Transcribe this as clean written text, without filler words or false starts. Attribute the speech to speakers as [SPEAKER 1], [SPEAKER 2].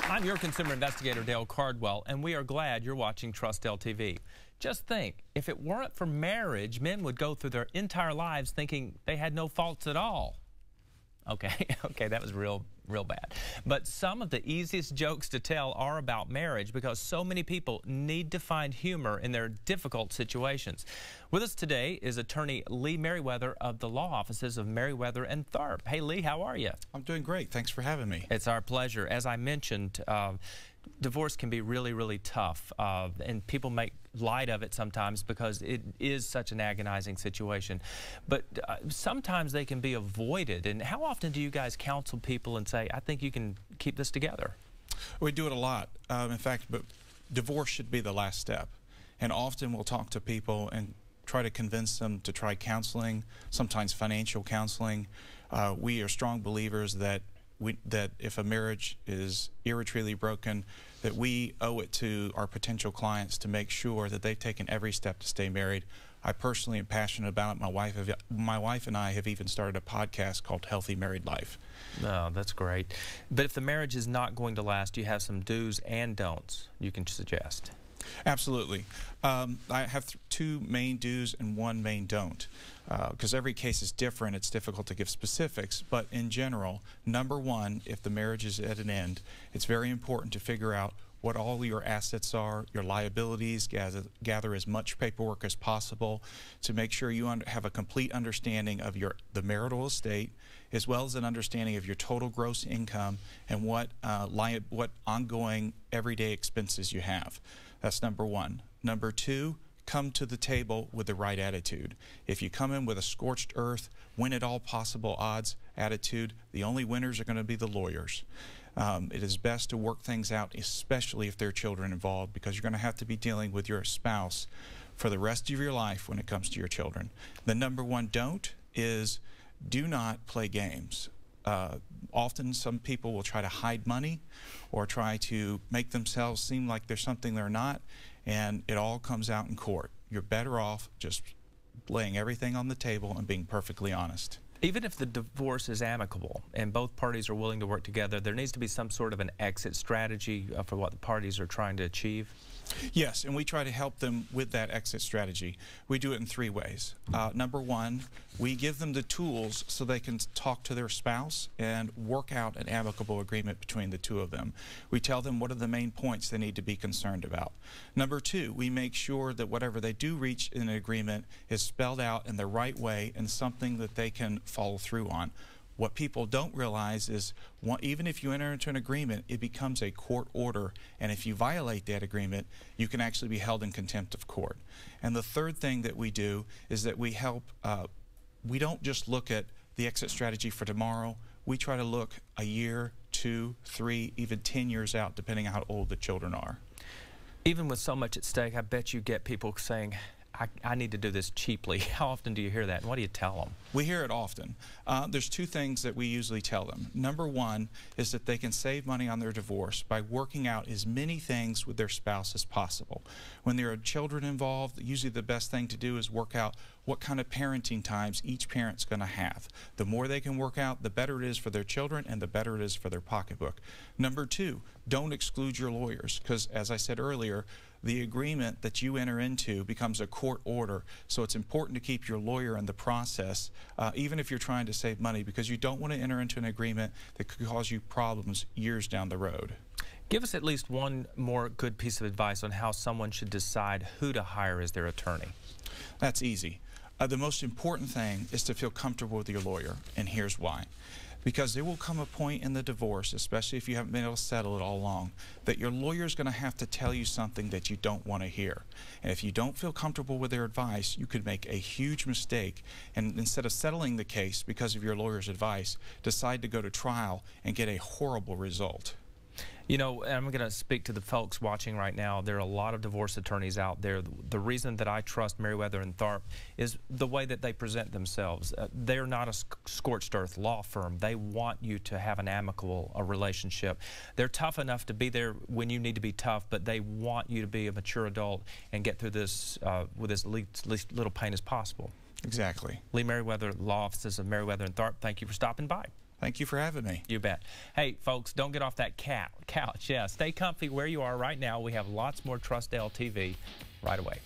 [SPEAKER 1] I'm your consumer investigator, Dale Cardwell, and we are glad you're watching Trustdale TV. Just think, if it weren't for marriage, men would go through their entire lives thinking they had no faults at all. Okay, that was real bad. But some of the easiest jokes to tell are about marriage because so many people need to find humor in their difficult situations. With us today is attorney Lee Merriweather of the law offices of Merriweather and Tharp. Hey, Lee, how are you?
[SPEAKER 2] I'm doing great. Thanks for having me.
[SPEAKER 1] It's our pleasure. As I mentioned, divorce can be really tough, and people make light of it sometimes because it is such an agonizing situation. But sometimes they can be avoided. And how often do you guys counsel people and say, I think you can keep this together?
[SPEAKER 2] We do it a lot. In fact, but divorce should be the last step. And often we'll talk to people and try to convince them to try counseling, sometimes financial counseling. We are strong believers that if a marriage is irretrievably broken, that we owe it to our potential clients to make sure that they've taken every step to stay married. I personally am passionate about it. My wife and I have even started a podcast called Healthy Married Life.
[SPEAKER 1] Oh, that's great. But if the marriage is not going to last, you have some do's and don'ts you can suggest.
[SPEAKER 2] Absolutely. I have two main do's and one main don't. Because every case is different, it's difficult to give specifics. But in general, number one, if the marriage is at an end, it's very important to figure out what all your assets are, your liabilities, gather as much paperwork as possible to make sure you have a complete understanding of the marital estate, as well as an understanding of your total gross income and what ongoing everyday expenses you have. That's number one. Number two, come to the table with the right attitude. If you come in with a scorched earth, win at all possible odds attitude, the only winners are going to be the lawyers. It is best to work things out, especially if there are children involved, because you're going to have to be dealing with your spouse for the rest of your life when it comes to your children. The number one don't is do not play games. Often some people will try to hide money or try to make themselves seem like they're something they're not, and it all comes out in court. You're better off just laying everything on the table and being perfectly honest.
[SPEAKER 1] Even if the divorce is amicable and both parties are willing to work together, there needs to be some sort of an exit strategy for what the parties are trying to achieve?
[SPEAKER 2] Yes, and we try to help them with that exit strategy. We do it in three ways. Number one, we give them the tools so they can talk to their spouse and work out an amicable agreement between the two of them. We tell them what are the main points they need to be concerned about. Number two, we make sure that whatever they do reach in an agreement is spelled out in the right way and something that they can follow through on. What people don't realize is even if you enter into an agreement, it becomes a court order, and if you violate that agreement, you can actually be held in contempt of court. And the third thing that we do is that we help, we don't just look at the exit strategy for tomorrow. We try to look a year, 2, 3, even 10 years out, depending on how old the children are.
[SPEAKER 1] Even with so much at stake, I bet you get people saying, I need to do this cheaply. How often do you hear that, and what do you tell them?
[SPEAKER 2] We hear it often. There's two things that we usually tell them. Number one is that they can save money on their divorce by working out as many things with their spouse as possible. When there are children involved, usually the best thing to do is work out what kind of parenting times each parent's going to have. The more they can work out, the better it is for their children and the better it is for their pocketbook. Number two, don't exclude your lawyers, because as I said earlier, the agreement that you enter into becomes a court order, so it's important to keep your lawyer in the process, even if you're trying to save money, because you don't want to enter into an agreement that could cause you problems years down the road.
[SPEAKER 1] Give us at least one more good piece of advice on how someone should decide who to hire as their attorney.
[SPEAKER 2] That's easy. The most important thing is to feel comfortable with your lawyer, and here's why. Because there will come a point in the divorce, especially if you haven't been able to settle it all along, that your lawyer is going to have to tell you something that you don't want to hear. And if you don't feel comfortable with their advice, you could make a huge mistake, and instead of settling the case because of your lawyer's advice, decide to go to trial and get a horrible result.
[SPEAKER 1] You know, I'm going to speak to the folks watching right now. There are a lot of divorce attorneys out there. The reason that I trust Merriweather and Tharp is the way that they present themselves. They're not a scorched earth law firm. They want you to have an amicable relationship. They're tough enough to be there when you need to be tough, but they want you to be a mature adult and get through this with as least little pain as possible.
[SPEAKER 2] Exactly.
[SPEAKER 1] Lee Merriweather, law offices of Merriweather and Tharp, thank you for stopping by.
[SPEAKER 2] Thank you for having me.
[SPEAKER 1] You bet. Hey, folks, don't get off that couch. Yeah, stay comfy where you are right now. We have lots more Trust LTV right away.